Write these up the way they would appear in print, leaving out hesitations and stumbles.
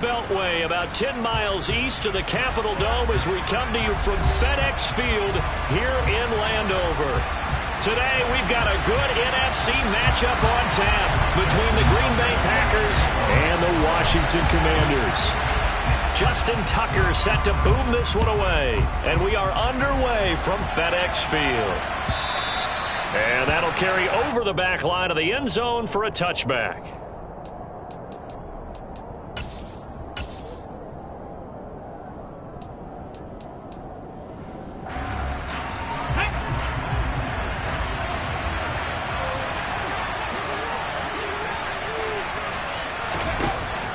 Beltway, about 10 miles east of the Capitol Dome as we come to you from FedEx Field here in Landover. Today we've got a good NFC matchup on tap between the Green Bay Packers and the Washington Commanders. Justin Tucker set to boom this one away, and we are underway from FedEx Field. And that'll carry over the back line of the end zone for a touchback.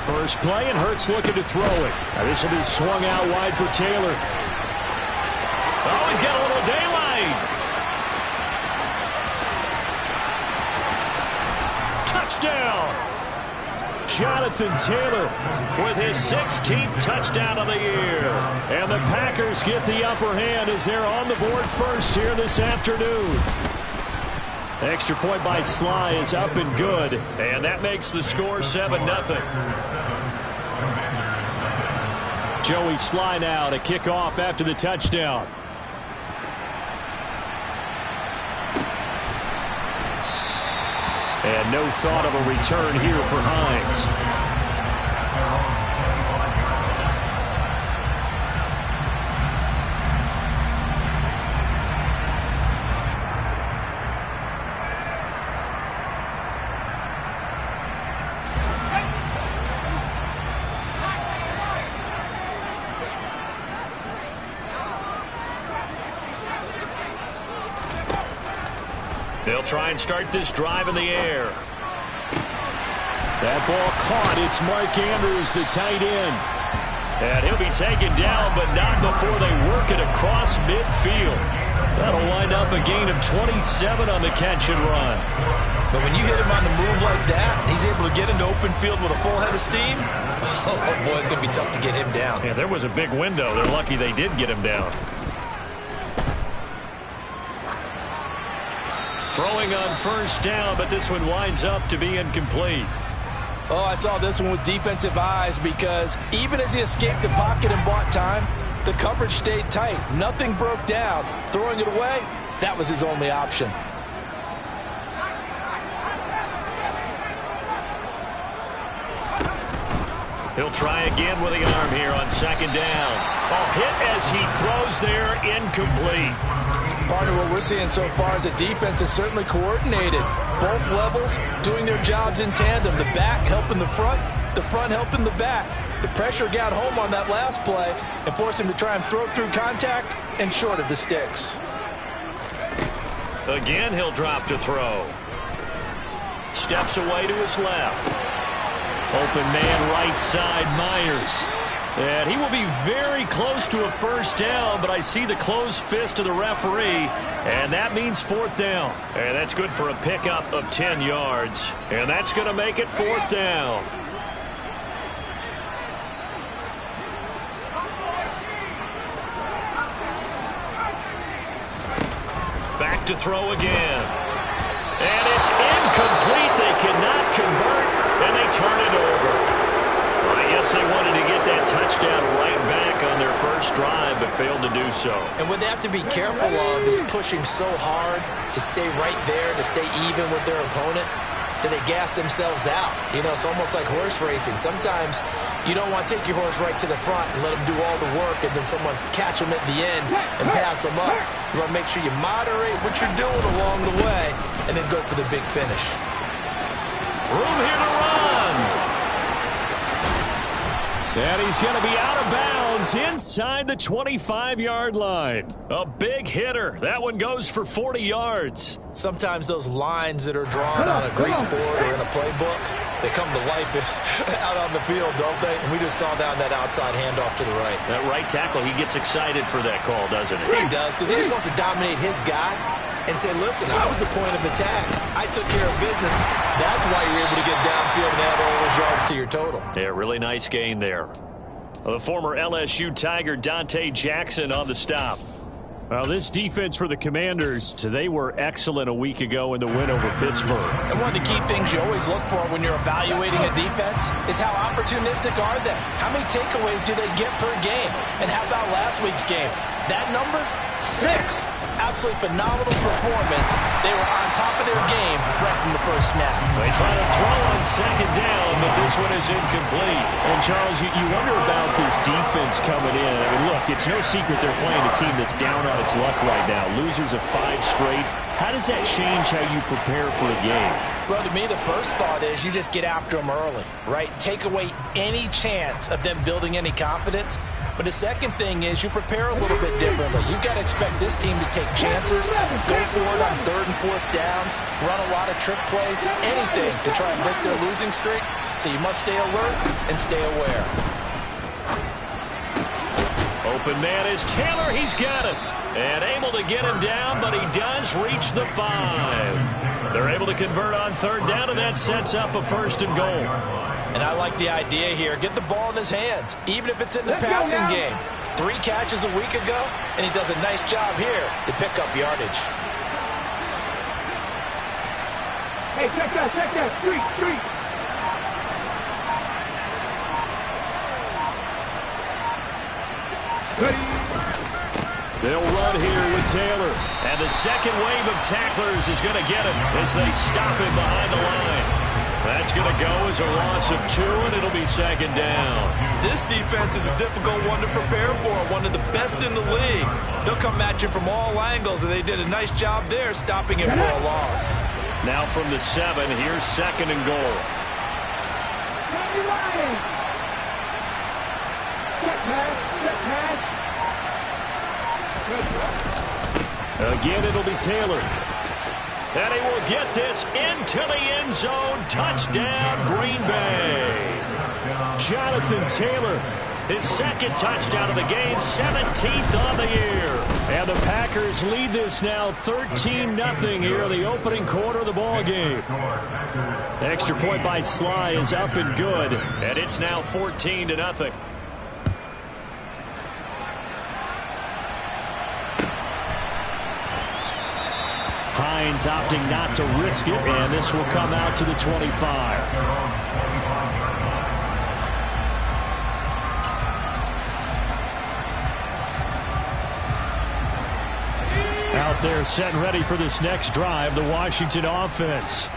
First play, and Hurts looking to throw it. Now this will be swung out wide for Taylor. Oh, he's got a little daylight. Touchdown. Jonathan Taylor with his 16th touchdown of the year. And the Packers get the upper hand as they're on the board first here this afternoon. Extra point by Sly is up and good, and that makes the score 7-0. Joey Sly now to kick off after the touchdown. And no thought of a return here for Hines. They'll try and start this drive in the air. That ball caught. It's Mark Andrews, the tight end. And he'll be taken down, but not before they work it across midfield. That'll wind up a gain of 27 on the catch and run. But when you hit him on the move like that, he's able to get into open field with a full head of steam. Oh, boy, it's going to be tough to get him down. Yeah, there was a big window. They're lucky they did get him down. Throwing on first down, but this one winds up to be incomplete. Oh, I saw this one with defensive eyes because even as he escaped the pocket and bought time, the coverage stayed tight. Nothing broke down. Throwing it away, that was his only option. He'll try again with the arm here on second down. Oh, hit as he throws there, incomplete. Partner, what we're seeing so far is the defense is certainly coordinated. Both levels doing their jobs in tandem. The back helping the front helping the back. The pressure got home on that last play and forced him to try and throw through contact and short of the sticks. Again, he'll drop to throw. Steps away to his left. Open man right side, Myers. And he will be very close to a first down, but I see the closed fist of the referee, and that means fourth down. And that's good for a pickup of 10 yards. And that's going to make it fourth down. Back to throw again. And it's incomplete. They cannot convert, and they turn it over. I guess they wanted to get that touchdown right back on their first drive, but failed to do so. And what they have to be careful of is pushing so hard to stay right there, to stay even with their opponent, that they gas themselves out. You know, it's almost like horse racing. Sometimes you don't want to take your horse right to the front and let them do all the work, and then someone catch them at the end and pass them up. You want to make sure you moderate what you're doing along the way and then go for the big finish. Room here to run. And he's going to be out of bounds inside the 25-yard line. A big hitter. That one goes for 40 yards. Sometimes those lines that are drawn on a grease board or in a playbook, they come to life out on the field, don't they? And we just saw down that outside handoff to the right. That right tackle, he gets excited for that call, doesn't he? He does, because he just wants to dominate his guy and say, listen, I was the point of attack. I took care of business. That's why you're able to get downfield and add all those yards to your total. Yeah, really nice gain there. The former LSU Tiger Dante Jackson on the stop. Well, this defense for the Commanders, they were excellent a week ago in the win over Pittsburgh. And one of the key things you always look for when you're evaluating a defense is how opportunistic are they? How many takeaways do they get per game? And how about last week's game? That number? 6. Absolutely phenomenal performance. They were on top of their game right from the first snap. They try to throw on second down, but this one is incomplete. And, Charles, you wonder about this defense coming in. I mean, look, it's no secret they're playing a team that's down on its luck right now. Losers of 5 straight. How does that change how you prepare for a game? Well, to me, the first thought is you just get after them early, right? Take away any chance of them building any confidence. But the second thing is you prepare a little bit differently. You've got to expect this team to take chances, go for it on 3rd and 4th downs, run a lot of trick plays, anything to try and break their losing streak. So you must stay alert and stay aware. Open man is Taylor. He's got it. And able to get him down, but he does reach the 5. They're able to convert on 3rd down, and that sets up a 1st and goal. And I like the idea here. Get the ball in his hands, even if it's in the passing game. 3 catches a week ago, and he does a nice job here to pick up yardage. Hey, check that. Street. They'll run here with Taylor. And the second wave of tacklers is going to get him as they stop him behind the line. That's going to go as a loss of 2, and it'll be 2nd down. This defense is a difficult one to prepare for, one of the best in the league. They'll come at you from all angles, and they did a nice job there stopping it for a loss. Now from the 7, here's 2nd and goal. Again, it'll be Taylor. And he will get this into the end zone. Touchdown, Green Bay. Jonathan Taylor, his 2nd touchdown of the game, 17th on the year. And the Packers lead this now 13-0 here in the opening quarter of the ball game. Extra point by Sly is up and good, and it's now 14-0. Hines opting not to risk it, and this will come out to the 25. Out there set and ready for this next drive, the Washington offense.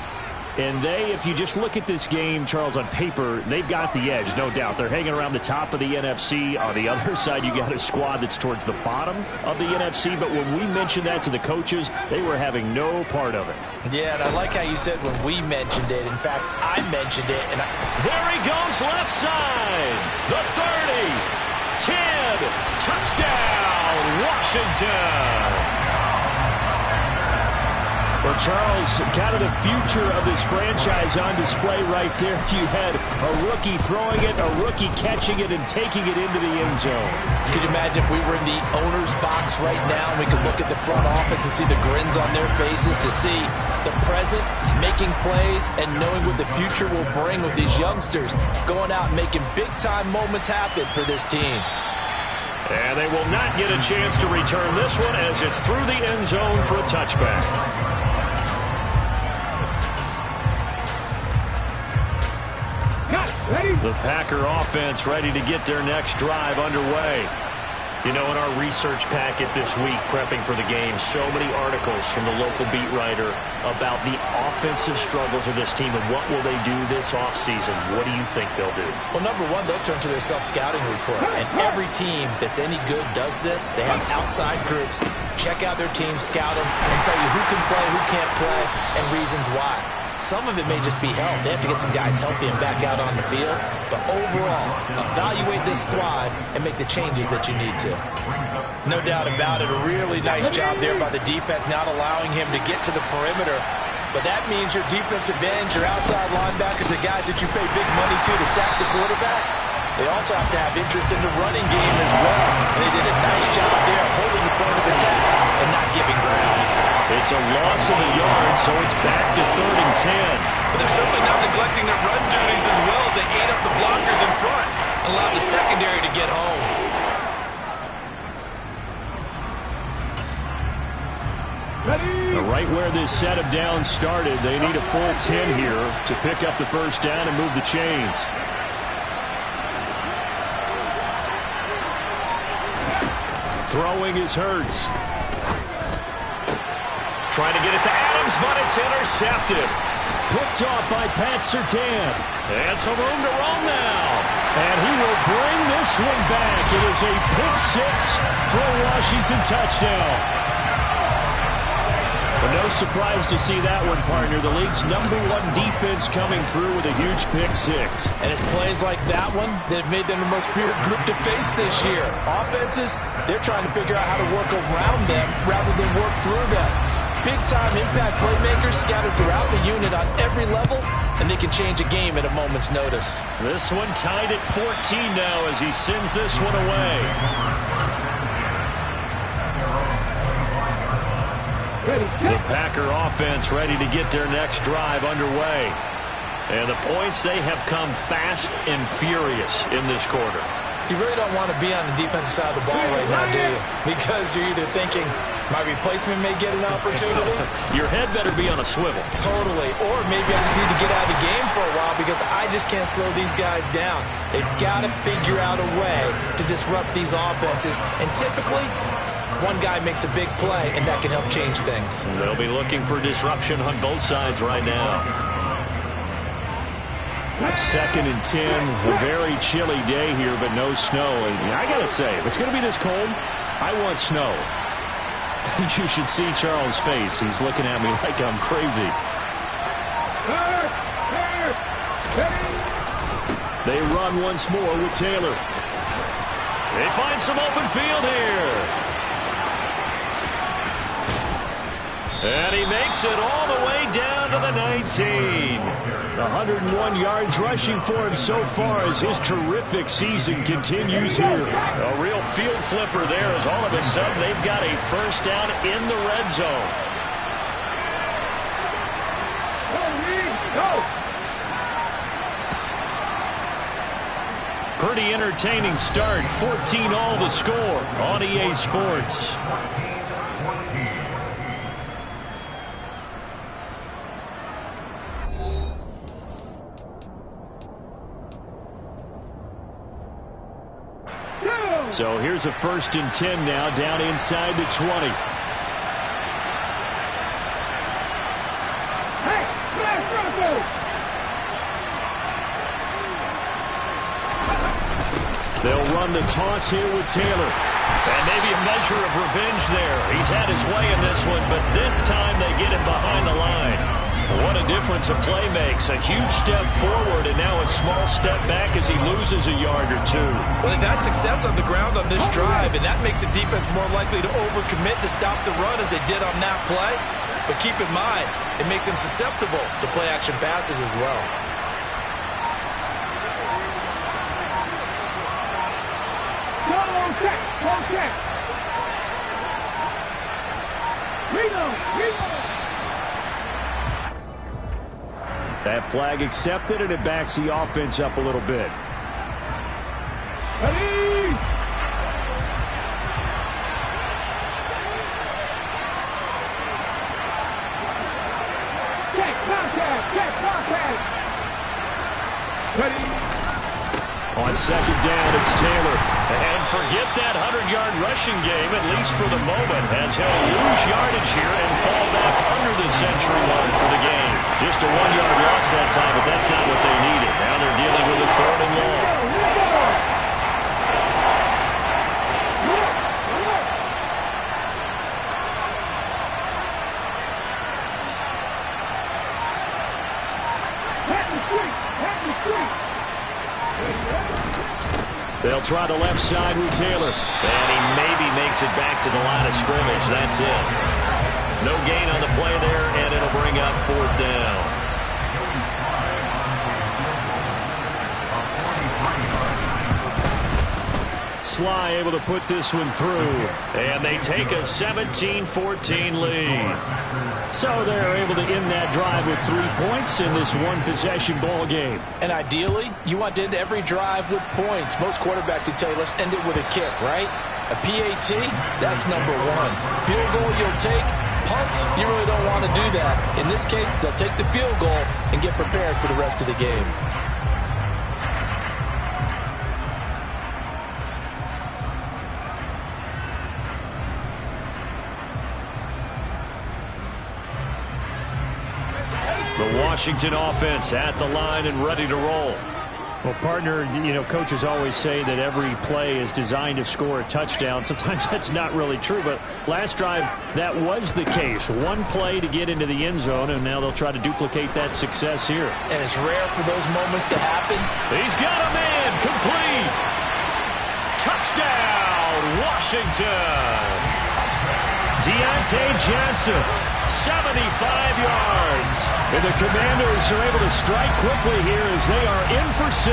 And if you just look at this game, Charles, on paper, they've got the edge, no doubt. They're hanging around the top of the NFC. On the other side, you got a squad that's towards the bottom of the NFC. But when we mentioned that to the coaches, they were having no part of it. Yeah, and I like how you said when we mentioned it. In fact, I mentioned it. And there he goes, left side. The 30, 10, touchdown, Washington. Well, Charles, kind of the future of this franchise on display right there. You had a rookie throwing it, a rookie catching it, and taking it into the end zone. Could you imagine if we were in the owner's box right now and we could look at the front office and see the grins on their faces, to see the present, making plays, and knowing what the future will bring with these youngsters going out and making big-time moments happen for this team. And they will not get a chance to return this one as it's through the end zone for a touchback. The Packer offense ready to get their next drive underway. You know, in our research packet this week, prepping for the game, so many articles from the local beat writer about the offensive struggles of this team and what will they do this offseason. What do you think they'll do? Well, number one, they'll turn to their self-scouting report. And every team that's any good does this. They have outside groups. Check out their team, scout them, and tell you who can play, who can't play, and reasons why. Some of it may just be health. They have to get some guys healthy and back out on the field. But overall, evaluate this squad and make the changes that you need to. No doubt about it. A really nice job there by the defense, not allowing him to get to the perimeter. But that means your defensive ends, your outside linebackers, the guys that you pay big money to sack the quarterback, they also have to have interest in the running game as well. And they did a nice job there holding the point of attack and not giving ground. It's a loss of a yard, so it's back to 3rd and 10. But they're certainly not neglecting their run duties as well as they ate up the blockers in front and allowed the secondary to get home. right where this set of downs started. They need a full 10 here to pick up the first down and move the chains. Throwing is Hurts. Trying to get it to Adams, but it's intercepted. Picked off by Pat Surtain. And some room to roam now. And he will bring this one back. It is a pick six for a Washington touchdown. But no surprise to see that one, partner. The league's #1 defense coming through with a huge pick six. And it's plays like that one that have made them the most feared group to face this year. Offenses, they're trying to figure out how to work around them rather than work through them. Big-time impact playmakers scattered throughout the unit on every level, and they can change a game at a moment's notice. This one tied at 14 now as he sends this one away. The Packer offense ready to get their next drive underway. And the points, they have come fast and furious in this quarter. You really don't want to be on the defensive side of the ball right now, do you? Because you're either thinking, my replacement may get an opportunity. Your head better be on a swivel. Totally. Or maybe I just need to get out of the game for a while because I just can't slow these guys down. They've got to figure out a way to disrupt these offenses. And typically, one guy makes a big play, and that can help change things. They'll be looking for disruption on both sides right now. 2nd and 10. A very chilly day here, but no snow. And I got to say, if it's going to be this cold, I want snow. You should see Charles' face. He's looking at me like I'm crazy. They run once more with Taylor. They find some open field here. And he makes it all the way down to the 19. 101 yards rushing for him so far as his terrific season continues here. A real field flipper there as all of a sudden they've got a first down in the red zone. Pretty entertaining start. 14-all the score on EA Sports. So here's a 1st and 10 now, down inside the 20. They'll run the toss here with Taylor. And maybe a measure of revenge there. He's had his way in this one, but this time they get him behind the line. What a difference a play makes. A huge step forward and now a small step back as he loses a yard or two. Well, they've had success on the ground on this drive, and that makes a defense more likely to overcommit to stop the run as they did on that play. But keep in mind, it makes them susceptible to play-action passes as well. That flag accepted, and it backs the offense up a little bit. Ready? Check contact. Ready? On 2nd down, it's Taylor. And forget that 100-yard rushing game, at least for the moment, has held loose yardage here and fall back under the century line for the game. Just a 1-yard loss that time, but that's not what they needed. Now they're dealing with a 3rd and long. They'll try the left side with Taylor. And he maybe makes it back to the line of scrimmage. That's it. No gain on the play there, and it'll bring up 4th down. Sly able to put this one through. And they take a 17-14 lead. So they're able to end that drive with 3 points in this one-possession ball game. And ideally, you want to end every drive with points. Most quarterbacks would tell you, let's end it with a kick, right? A PAT, that's number 1. Field goal you'll take, punts, you really don't want to do that. In this case, they'll take the field goal and get prepared for the rest of the game. The Washington offense at the line and ready to roll. Well, partner, you know, coaches always say that every play is designed to score a touchdown. Sometimes that's not really true, but last drive, that was the case. One play to get into the end zone, and now they'll try to duplicate that success here. And it's rare for those moments to happen. He's got a man complete. Touchdown, Washington. Deontay Johnson, 75 yards. And the Commanders are able to strike quickly here as they are in for 6.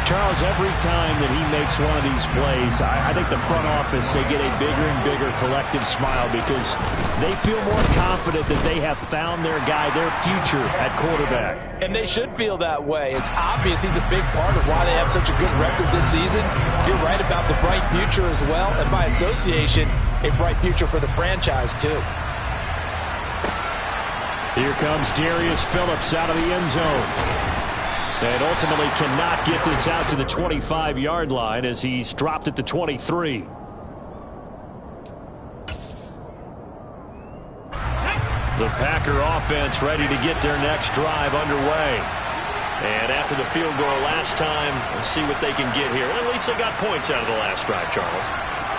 Charles, every time that he makes one of these plays, I think the front office, they get a bigger and bigger collective smile because they feel more confident that they have found their guy, their future at quarterback. And they should feel that way. It's obvious he's a big part of why they have such a good record this season. You're right about the bright future as well, and by association, a bright future for the franchise too. Here comes Darius Phillips out of the end zone. And ultimately cannot get this out to the 25-yard line as he's dropped at the 23. The Packer offense ready to get their next drive underway. And after the field goal last time, we'll see what they can get here. At least they got points out of the last drive, Charles.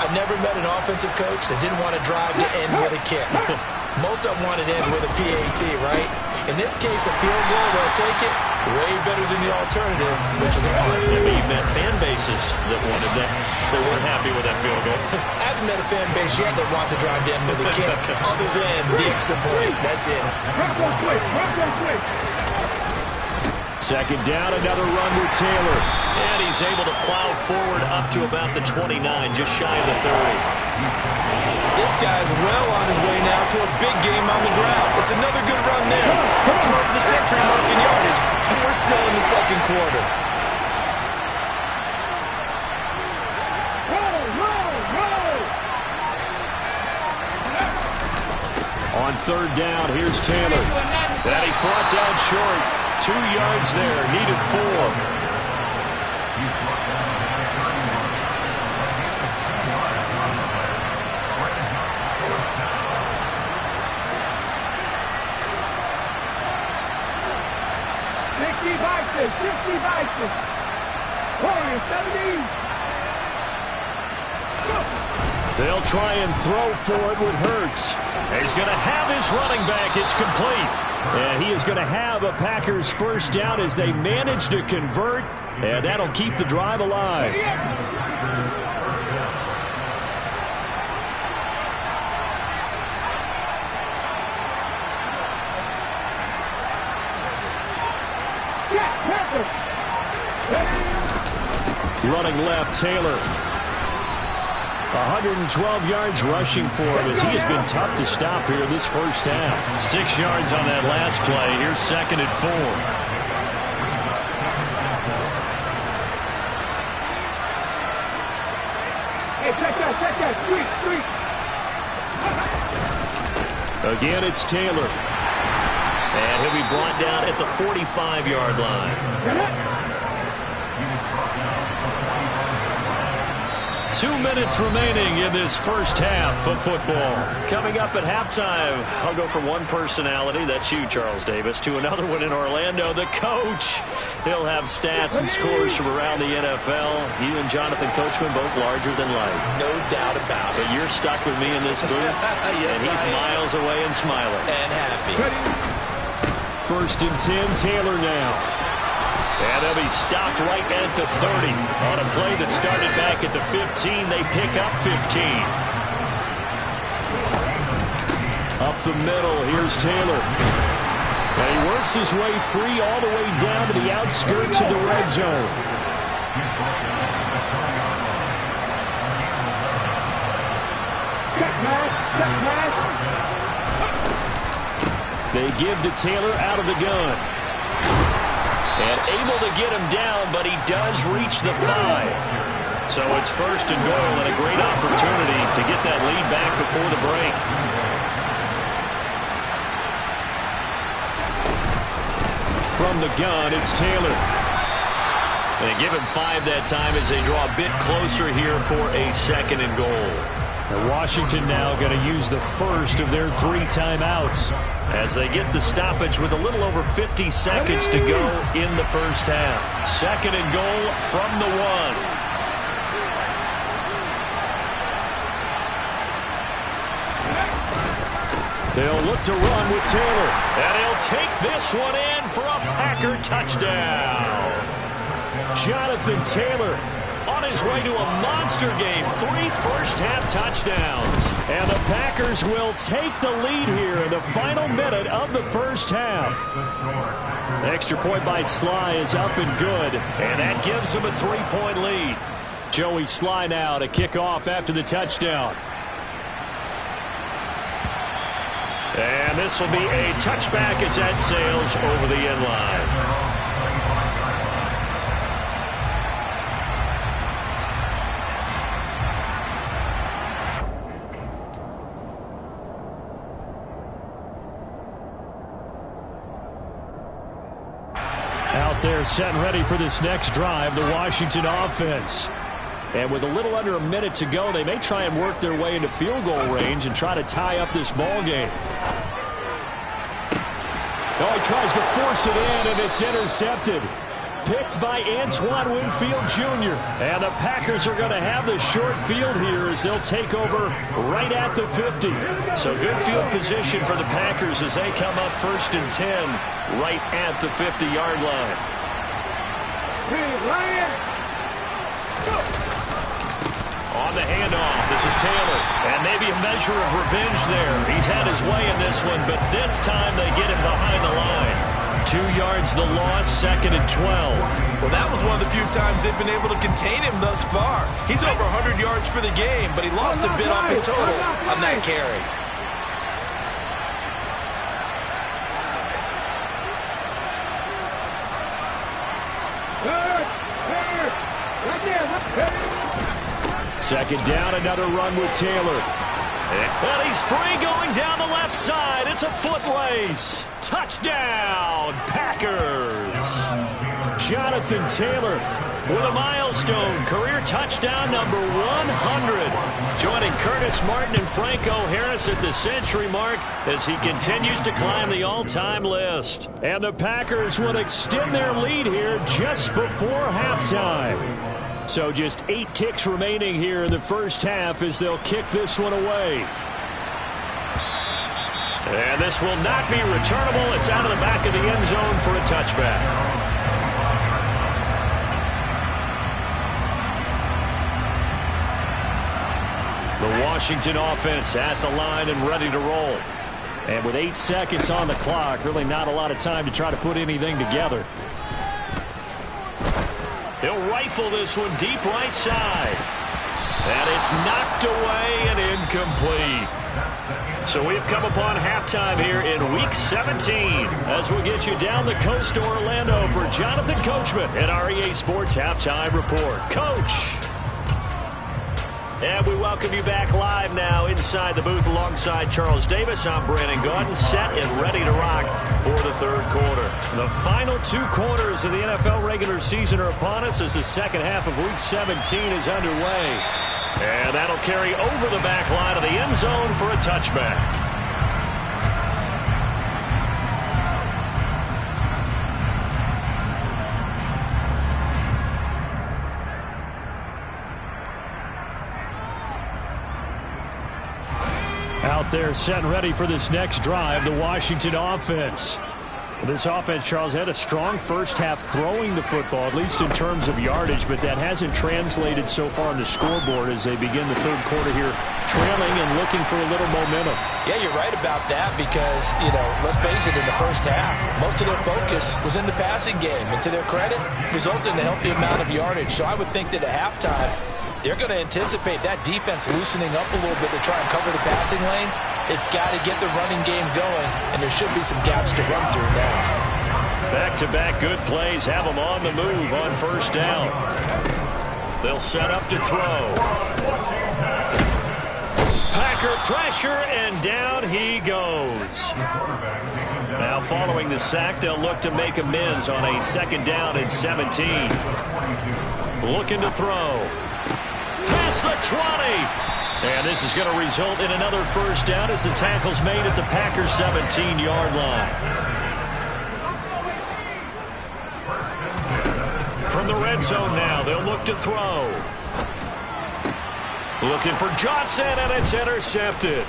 I've never met an offensive coach that didn't want to drive to end with a kick. Most of them want it to end with a PAT, right? In this case, a field goal, they'll take it. Way better than the alternative, which is a punt. Yeah, but you've met fan bases that wanted that. They weren't happy with that field goal. I haven't met a fan base yet that wants to drive to end with a kick, other than the extra point. That's it. Second down, another run with Taylor. And he's able to plow forward up to about the 29, just shy of the 30. This guy's well on his way now to a big game on the ground. It's another good run there. Puts him over the century mark in yardage, and we're still in the second quarter. On third down, here's Taylor. And he's brought down short. 2 yards there, needed 4. They'll try and throw for it with Hurts. He's going to have his running back. It's complete. And he is going to have a Packers first down as they manage to convert. And that'll keep the drive alive. Running left, Taylor. 112 yards rushing for him as he has been tough to stop here this first half. 6 yards on that last play. Here's second and 4. Hey, check that, street. Again, it's Taylor. And he'll be brought down at the 45-yard line. 2 minutes remaining in this first half of football. Coming up at halftime, I'll go from one personality, that's you, Charles Davis, to another one in Orlando, the coach. He'll have stats and scores from around the NFL. You and Jonathan Coachman both larger than life. No doubt about it. But you're stuck with me in this booth, yes, and he's miles away and smiling. And happy. First and 10, Taylor now. And they'll be stopped right at the 30. On a play that started back at the 15, they pick up 15. Up the middle, here's Taylor. And he works his way free all the way down to the outskirts of the red zone. They give to Taylor out of the gun. And able to get him down, but he does reach the 5. So it's first and goal and a great opportunity to get that lead back before the break. From the gun, it's Taylor. They give him 5 that time as they draw a bit closer here for a second and goal. And Washington now going to use the first of their 3 timeouts as they get the stoppage with a little over 50 seconds to go in the first half. Second and goal from the 1. They'll look to run with Taylor. And he'll take this one in for a Packer touchdown. Jonathan Taylor on his way to a monster game. 3 first-half touchdowns. And the Packers will take the lead here in the final minute of the first half. Extra point by Sly is up and good. And that gives them a 3-point lead. Joey Sly now to kick off after the touchdown. And this will be a touchback as that sails over the end line. Out there set and ready for this next drive, the Washington offense. And with a little under a minute to go, they may try and work their way into field goal range and try to tie up this ball game. Oh, he tries to force it in, and it's intercepted. Picked by Antoine Winfield Jr. And the Packers are going to have the short field here as they'll take over right at the 50. So good field position for the Packers as they come up first and 10 right at the 50-yard line. On the handoff, this is Taylor. And maybe a measure of revenge there. He's had his way in this one, but this time they get him behind the line. 2 yards the loss, second and 12. Well, that was one of the few times they've been able to contain him thus far. He's over 100 yards for the game, but he lost a bit off his total on that carry. Second down, another run with Taylor. And he's free going down the left side. It's a foot race. Touchdown, Packers. Jonathan Taylor with a milestone career touchdown number 100. Joining Curtis Martin and Franco Harris at the century mark as he continues to climb the all-time list. And the Packers will extend their lead here just before halftime. So just 8 ticks remaining here in the first half as they'll kick this one away. And this will not be returnable. It's out of the back of the end zone for a touchback. The Washington offense at the line and ready to roll. And with 8 seconds on the clock, really not a lot of time to try to put anything together. He'll rifle this one deep right side. And it's knocked away and incomplete. So we've come upon halftime here in Week 17 as we'll get you down the coast to Orlando for Jonathan Coachman at our EA Sports Halftime Report. Coach. And we welcome you back live now inside the booth alongside Charles Davis. I'm Brandon Gaudin, set and ready to rock for the third quarter. The final 2 quarters of the NFL regular season are upon us as the second half of Week 17 is underway. And that'll carry over the back line of the end zone for a touchback. Out there set and ready for this next drive, the Washington offense. This offense, Charles, had a strong first half throwing the football, at least in terms of yardage, but that hasn't translated so far on the scoreboard as they begin the third quarter here, trailing and looking for a little momentum. Yeah, you're right about that because, let's face it, in the first half, most of their focus was in the passing game. And to their credit, resulted in a healthy amount of yardage. So I would think that at halftime, they're going to anticipate that defense loosening up a little bit to try and cover the passing lanes. They've got to get the running game going, and there should be some gaps to run through now. Back-to-back good plays have them on the move on first down. They'll set up to throw. Packer pressure, and down he goes. Now following the sack, they'll look to make amends on a 2nd down and 17. Looking to throw. Past the 20. And this is going to result in another 1st down as the tackle's made at the Packers' 17-yard line. From the red zone now, they'll look to throw. Looking for Johnson, and it's intercepted.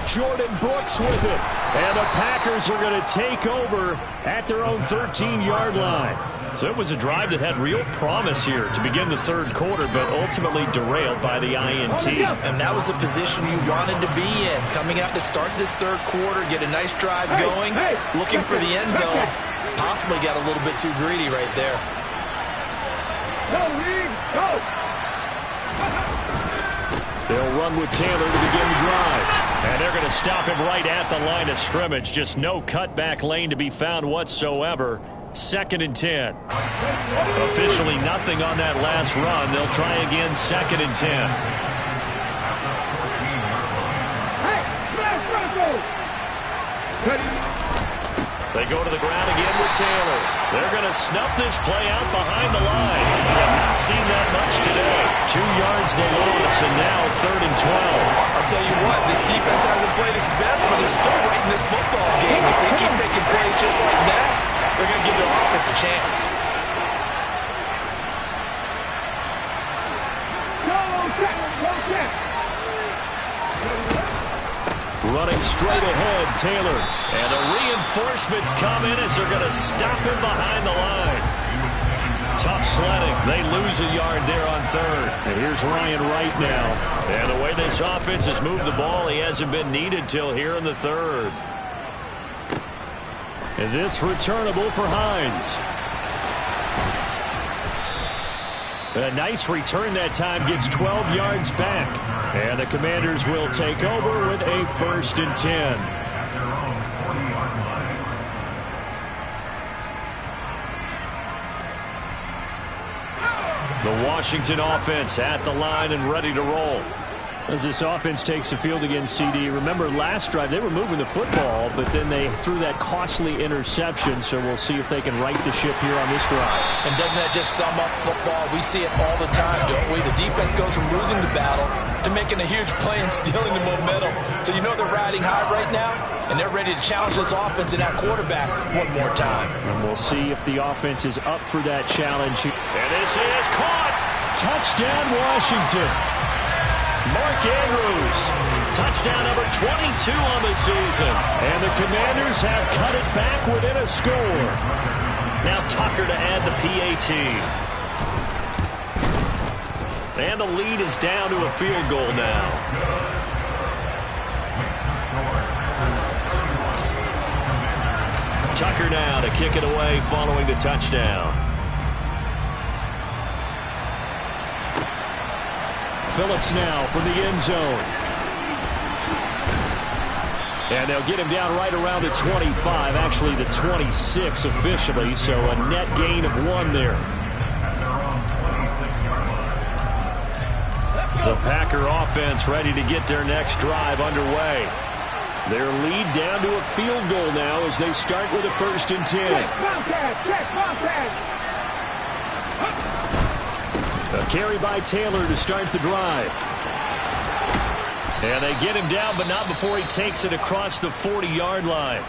Jordan Brooks with it. And the Packers are going to take over at their own 13-yard line. So it was a drive that had real promise here to begin the 3rd quarter, but ultimately derailed by the INT. And that was the position you wanted to be in. Coming out to start this 3rd quarter, get a nice drive going, looking for the end zone. Possibly got a little bit too greedy right there. Go, Reed, go! They'll run with Taylor to begin the drive. And they're going to stop him right at the line of scrimmage. Just no cutback lane to be found whatsoever. 2nd and 10. Officially nothing on that last run. They'll try again 2nd and 10. Hey, smash Broncos! They go to the ground again with Taylor. They're going to snuff this play out behind the line. Have not seen that much today. 2 yards the loss, and now 3rd and 12. I'll tell you what, this defense hasn't played its best, but they're still right in this football game. If they keep making plays just like that, they're going to give their offense a chance. Go check! Running straight ahead, Taylor. And the reinforcements come in as they're going to stop him behind the line. Tough sledding. They lose a yard there on 3rd. And here's Ryan Wright now. And the way this offense has moved the ball, he hasn't been needed till here in the 3rd. And this returnable for Hines. A nice return that time, gets 12 yards back. And the Commanders will take over with a 1st and 10. The Washington offense at the line and ready to roll. As this offense takes the field against CD, remember last drive they were moving the football, but then they threw that costly interception, so we'll see if they can right the ship here on this drive. And doesn't that just sum up football? We see it all the time, don't we? The defense goes from losing the battle to making a huge play and stealing the momentum. So you know they're riding high right now, and they're ready to challenge this offense and that quarterback one more time. And we'll see if the offense is up for that challenge. And this is caught! Touchdown, Washington! Mark Andrews, touchdown number 22 on the season. And the Commanders have cut it back within a score. Now Tucker to add the PAT. And the lead is down to a field goal now. Tucker now to kick it away following the touchdown. Phillips now from the end zone. And they'll get him down right around the 25, actually the 26 officially, so a net gain of 1 there. The Packer offense ready to get their next drive underway. Their lead down to a field goal now as they start with a 1st and 10. Check, Bobcat! A carry by Taylor to start the drive. And they get him down, but not before he takes it across the 40-yard line.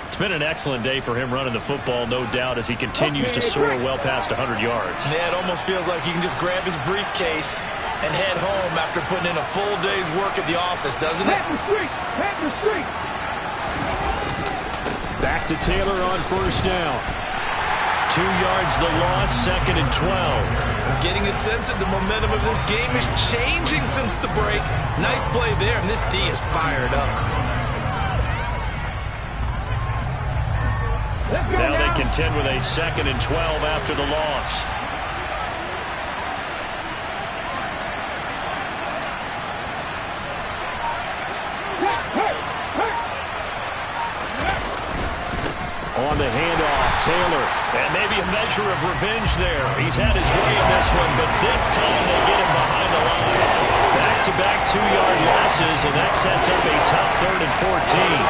It's been an excellent day for him running the football, no doubt, as he continues to soar well past 100 yards. Yeah, it almost feels like he can just grab his briefcase and head home after putting in a full day's work at the office, doesn't it? Head the street! Back to Taylor on 1st down. 2 yards the loss, 2nd and 12. I'm getting a sense that the momentum of this game is changing since the break. Nice play there, and this D is fired up. Now they contend with a 2nd and 12 after the loss. On the handoff, Taylor. And maybe a measure of revenge there. He's had his way in this one, but this time they get him behind the line. Back-to-back 2-yard losses, and that sets up a tough 3rd and 14.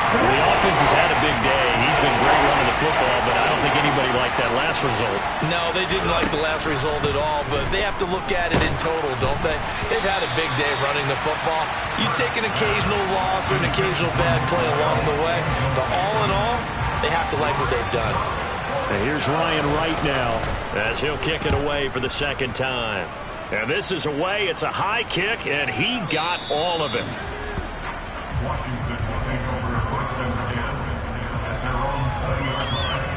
Well, the offense has had a big day. He's been great running the football, but I don't think anybody liked that last result. No, they didn't like the last result at all, but they have to look at it in total, don't they? They've had a big day running the football. You take an occasional loss or an occasional bad play along the way, but all in all, they have to like what they've done. And here's Ryan Wright now as he'll kick it away for the second time. And this is away. It's a high kick, and he got all of it. Washington will take over 1st and 10 at their own 30-yard line.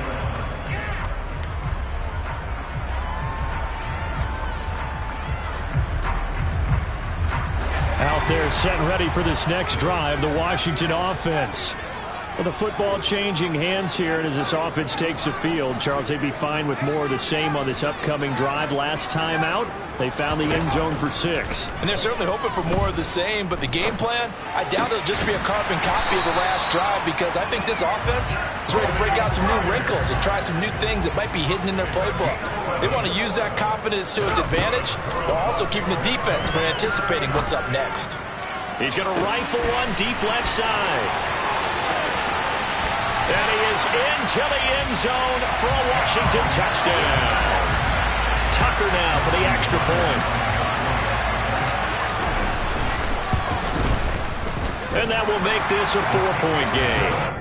out there set and ready for this next drive, the Washington offense. Well, the football changing hands here, and as this offense takes the field, Charles, they'd be fine with more of the same on this upcoming drive. Last time out, they found the end zone for 6. And they're certainly hoping for more of the same, but the game plan, I doubt it'll just be a carbon copy of the last drive, because I think this offense is ready to break out some new wrinkles and try some new things that might be hidden in their playbook. They want to use that confidence to its advantage, while also keeping the defense from anticipating what's up next. He's going to rifle one deep left side. And he is into the end zone for a Washington touchdown. Tucker now for the extra point. And that will make this a 4-point game.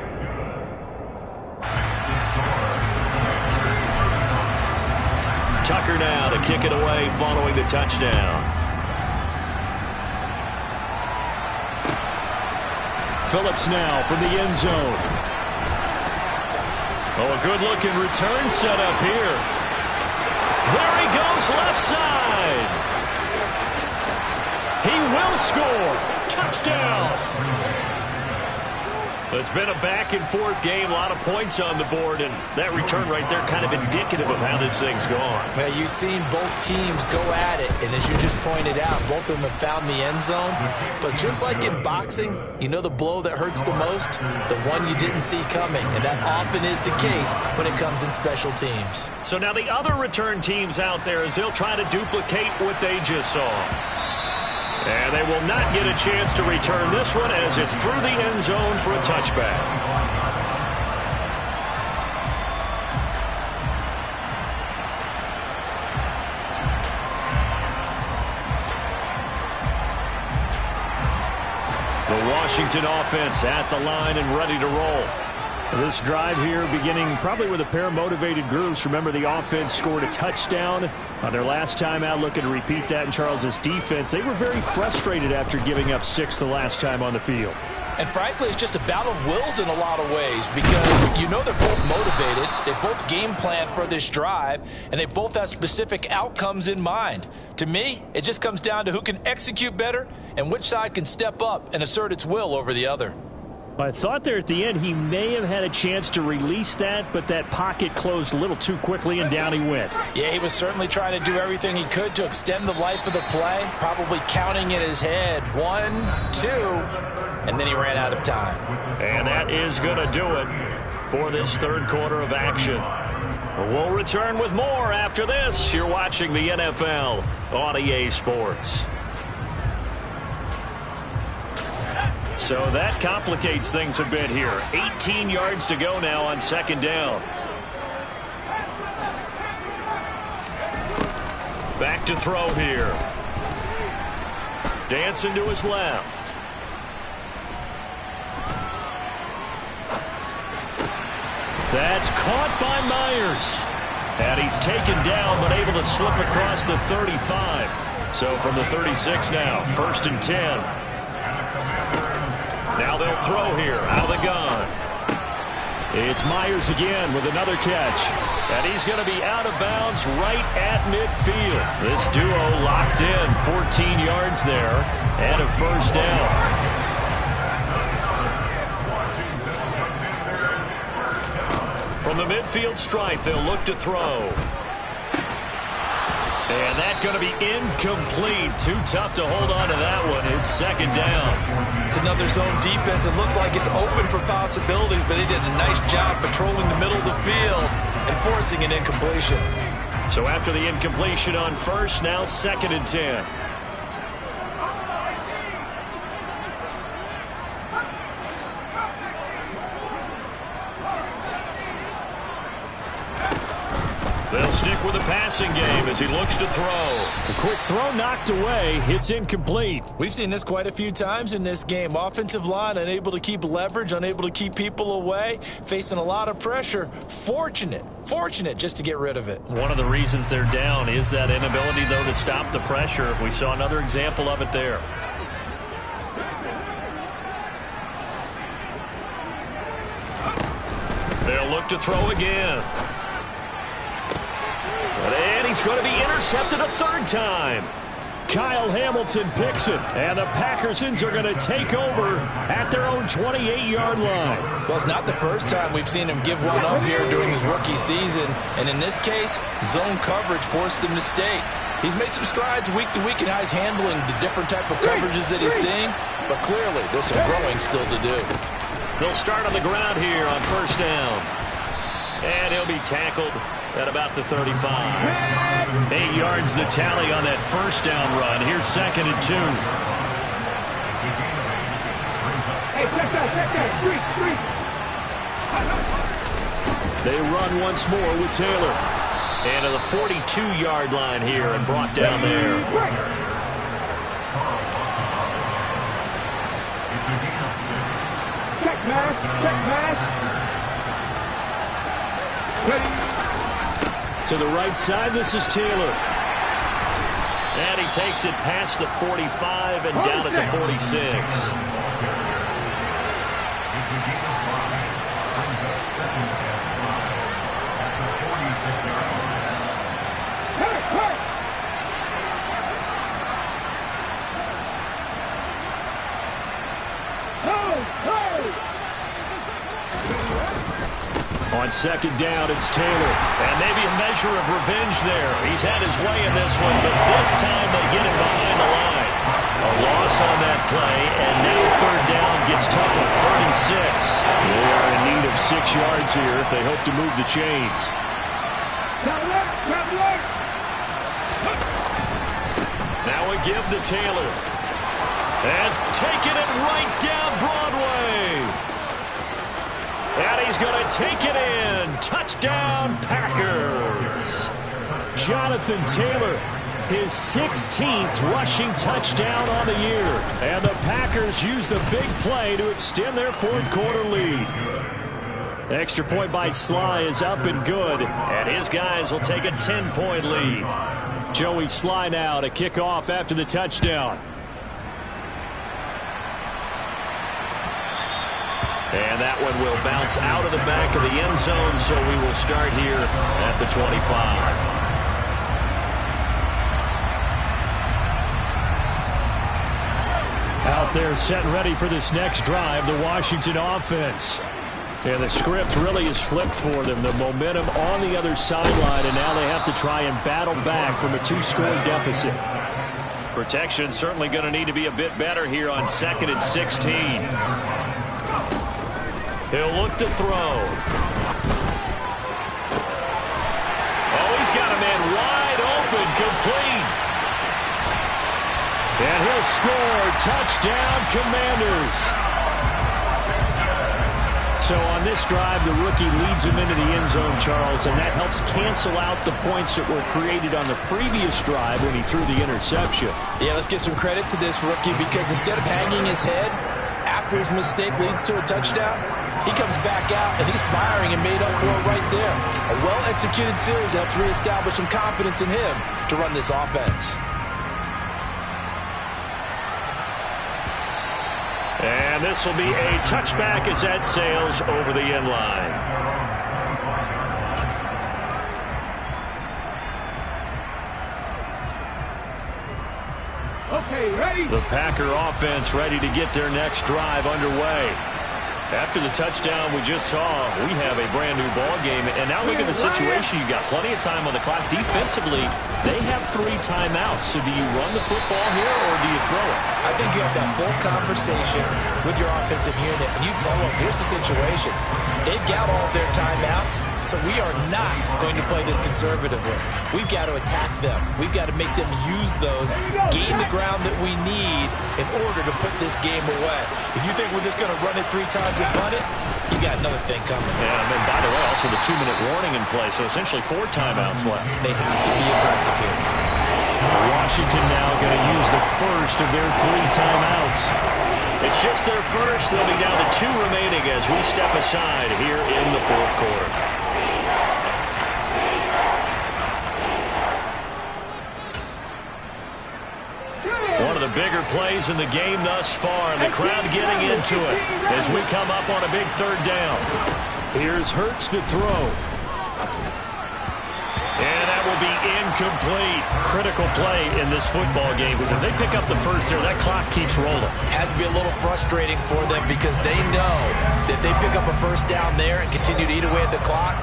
Tucker now to kick it away following the touchdown. Phillips now from the end zone. Oh, a good-looking return set up here. There he goes left side. He will score. Touchdown. It's been a back-and-forth game, a lot of points on the board, and that return right there kind of indicative of how this thing's gone. Well, you've seen both teams go at it, and as you just pointed out, both of them have found the end zone. But just like in boxing, you know the blow that hurts the most? The one you didn't see coming, and that often is the case when it comes in special teams. So now the other return teams out there, as they'll try to duplicate what they just saw. And they will not get a chance to return this one as it's through the end zone for a touchback. The Washington offense at the line and ready to roll. This drive here beginning probably with a pair of motivated groups. Remember, the offense scored a touchdown on their last time out. Looking to repeat that in Charles's defense. They were very frustrated after giving up 6 the last time on the field. And frankly, it's just a battle of wills in a lot of ways, because you know they're both motivated. They both game plan for this drive, and they both have specific outcomes in mind. To me, it just comes down to who can execute better and which side can step up and assert its will over the other. I thought there at the end he may have had a chance to release that, but that pocket closed a little too quickly, and down he went. Yeah, he was certainly trying to do everything he could to extend the life of the play, probably counting in his head 1, 2, and then he ran out of time. And that is going to do it for this third quarter of action. We'll return with more after this. You're watching the NFL on EA Sports. So that complicates things a bit here. 18 yards to go now on second down. Back to throw here. Dancing to his left. That's caught by Myers. And he's taken down, but able to slip across the 35. So from the 36 now, 1st and 10. Now they'll throw here, out of the gun. It's Myers again with another catch. And he's going to be out of bounds right at midfield. This duo locked in, 14 yards there, and a first down. From the midfield stripe, they'll look to throw. And that's going to be incomplete. Too tough to hold on to that one. It's second down. It's another zone defense. It looks like it's open for possibilities, but they did a nice job patrolling the middle of the field and forcing an incompletion. So after the incompletion on first, now 2nd and 10. They'll stick with the passing game as he looks to throw. A quick throw knocked away. It's incomplete. We've seen this quite a few times in this game. Offensive line unable to keep leverage, unable to keep people away, facing a lot of pressure. Fortunate just to get rid of it. One of the reasons they're down is that inability, though, to stop the pressure. We saw another example of it there. They'll look to throw again. And he's going to be intercepted a 3rd time. Kyle Hamilton picks it, and the Packersons are going to take over at their own 28-yard line. Well, it's not the first time we've seen him give one up here during his rookie season, and in this case, zone coverage forced him to stay. He's made some strides week to week in how he's handling the different type of coverages that he's seeing, but clearly there's some growing still to do. They'll start on the ground here on 1st down. And he'll be tackled at about the 35. 8 yards the tally on that 1st down run. Here's 2nd and 2. Hey, check that. Street. They run once more with Taylor. And to the 42-yard line here and brought down there. Check pass. To the right side, this is Taylor. And he takes it past the 45 and down at the 46. On 2nd down, it's Taylor. And maybe a measure of revenge there. He's had his way in this one, but this time they get him behind the line. A loss on that play, and now 3rd down gets tougher. 3rd and 6. They are in need of 6 yards here if they hope to move the chains. Now a give to Taylor. That's taking it right down Broadway. And he's going to take it in. Touchdown, Packers. Jonathan Taylor, his 16th rushing touchdown on the year. And the Packers use the big play to extend their 4th quarter lead. Extra point by Sly is up and good. And his guys will take a 10-point lead. Joey Sly now to kick off after the touchdown. And that one will bounce out of the back of the end zone, so we will start here at the 25. Out there set and ready for this next drive, the Washington offense. And the script really is flipped for them. The momentum on the other sideline, and now they have to try and battle back from a 2-score deficit. Protection certainly going to need to be a bit better here on 2nd and 16. He'll look to throw. Oh, he's got a man wide open, complete. And he'll score. Touchdown, Commanders. So on this drive, the rookie leads him into the end zone, Charles, and that helps cancel out the points that were created on the previous drive when he threw the interception. Yeah, let's give some credit to this rookie because instead of hanging his head after his mistake leads to a touchdown, he comes back out and he's firing and made up for it right there. A well-executed series helps reestablish some confidence in him to run this offense. And this will be a touchback as that sails over the end line. Okay, ready? The Packer offense ready to get their next drive underway. After the touchdown we just saw, we have a brand new ball game. And now look at the situation. You've got plenty of time on the clock. Defensively, they have 3 timeouts. So do you run the football here or do you throw it? I think you have that full conversation with your offensive unit, and you tell them, here's the situation. They've got all of their timeouts, so we are not going to play this conservatively. We've got to attack them. We've got to make them use those, gain the ground that we need in order to put this game away. If you think we're just going to run it 3 times and punt it, you got another thing coming. Yeah, and then, by the way, also the 2-minute warning in play, so essentially 4 timeouts left. They have to be aggressive here. Washington now going to use the first of their 3 timeouts. It's just their first. They'll be down to 2 remaining as we step aside here in the 4th quarter. One of the bigger plays in the game thus far, and the crowd getting into it as we come up on a big 3rd down. Here's Hurts to throw. And that will be incomplete. Critical play in this football game, because if they pick up the first there, that clock keeps rolling. Has to be a little frustrating for them because they know that they pick up a first down there and continue to eat away at the clock,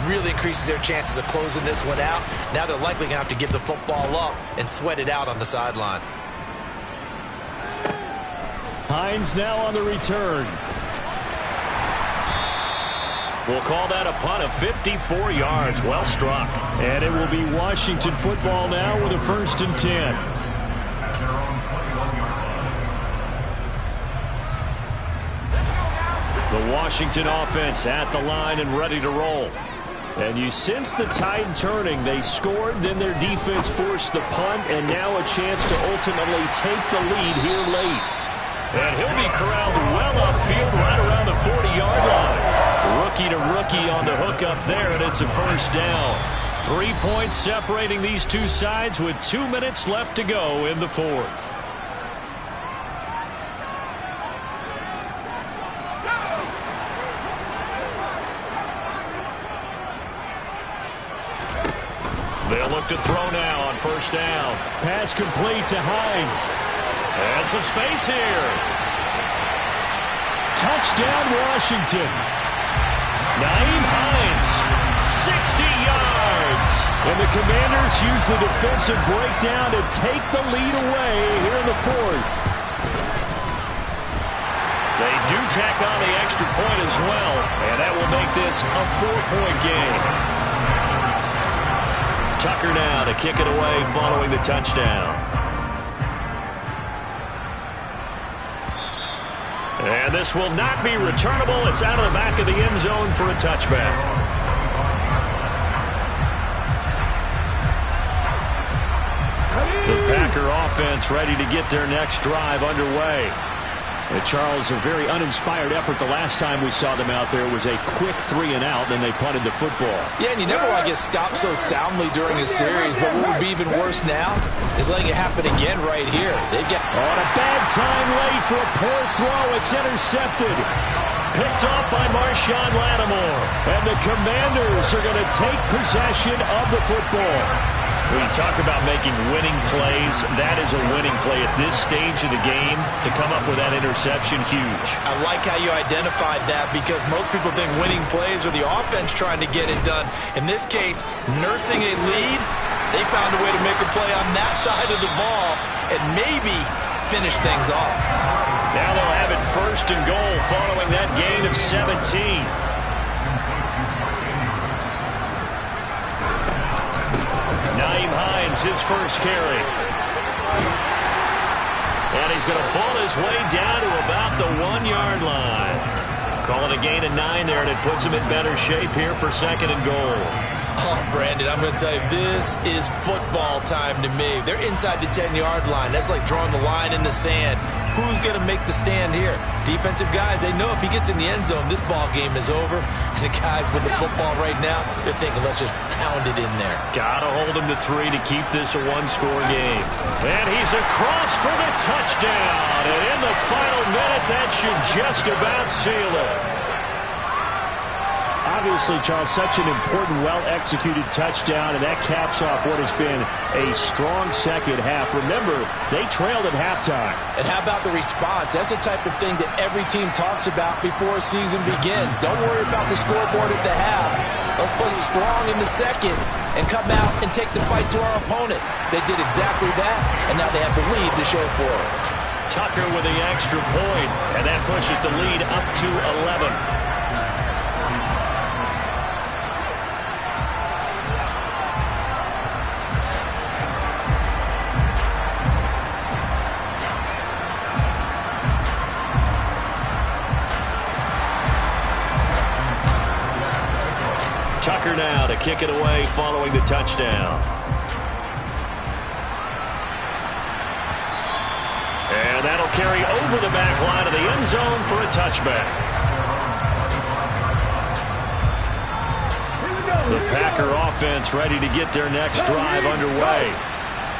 really increases their chances of closing this one out. Now they're likely going to have to give the football up and sweat it out on the sideline. Hines now on the return. We'll call that a punt of 54 yards. Well struck. And it will be Washington football now with a 1st and 10. The Washington offense at the line and ready to roll. And you sense the tide turning. They scored, then their defense forced the punt, and now a chance to ultimately take the lead here late. And he'll be corralled well upfield right around the 40-yard line. Rookie to rookie on the hook up there, and it's a 1st down. 3 points separating these 2 sides with 2 minutes left to go in the 4th. They'll look to throw now on 1st down. Pass complete to Hines. And some space here. Touchdown, Washington. Nyheim Hines, 60 yards. And the Commanders use the defensive breakdown to take the lead away here in the 4th. They do tack on the extra point as well, and that will make this a 4-point game. Tucker now to kick it away following the touchdown. And this will not be returnable. It's out of the back of the end zone for a touchback. The Packer offense ready to get their next drive underway. And Charles, a very uninspired effort the last time we saw them out there was a quick 3-and-out, then they punted the football. Yeah, and you never want to get stopped so soundly during a series, but what would be even worse now is letting it happen again right here. They get on a bad time late for a poor throw. It's intercepted. Picked off by Marshawn Lattimore. And the Commanders are going to take possession of the football. When you talk about making winning plays, that is a winning play at this stage of the game. To come up with that interception, huge. I like how you identified that because most people think winning plays are the offense trying to get it done. In this case, nursing a lead, they found a way to make a play on that side of the ball and maybe finish things off. Now they'll have it 1st and goal following that gain of 17. Nyheim Hines, his first carry. And he's going to pull his way down to about the 1-yard line. Call it a gain of 9 there, and it puts him in better shape here for 2nd and goal. Oh, Brandon, I'm going to tell you, this is football time to me. They're inside the 10-yard line. That's like drawing the line in the sand. Who's going to make the stand here? Defensive guys, they know if he gets in the end zone, this ball game is over. And the guys with the football right now, they're thinking, let's just pound it in there. Got to hold him to 3 to keep this a 1-score game. And he's across for the touchdown. And in the final minute, that should just about seal it. Obviously, Charles, such an important, well-executed touchdown, and that caps off what has been a strong second half. Remember, they trailed at halftime. And how about the response? That's the type of thing that every team talks about before a season begins. Don't worry about the scoreboard at the half. Let's play strong in the second and come out and take the fight to our opponent. They did exactly that, and now they have the lead to show for it. Tucker with the extra point, and that pushes the lead up to 11. to kick it away following the touchdown. And that'll carry over the back line of the end zone for a touchback. The Packer offense ready to get their next drive underway.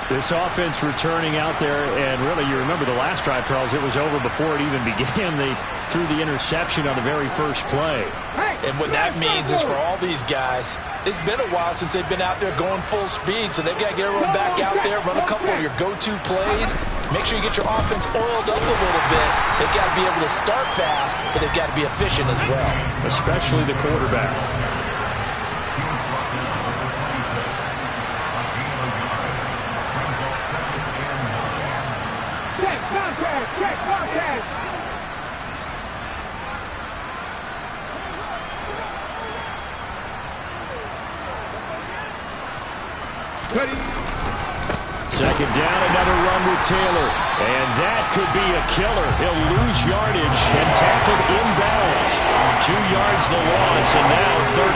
This offense returning out there, and really, you remember the last drive, Charles, it was over before it even began. They threw the interception on the very first play. And what that means is for all these guys, it's been a while since they've been out there going full speed, so they've got to get everyone back out there, run a couple of your go-to plays, make sure you get your offense oiled up a little bit. They've got to be able to start fast, but they've got to be efficient as well. Especially the quarterback. Check contact. Ready. Second down, another run with Taylor. And that could be a killer. He'll lose yardage and tackled inbounds. 2 yards the loss, and now 3rd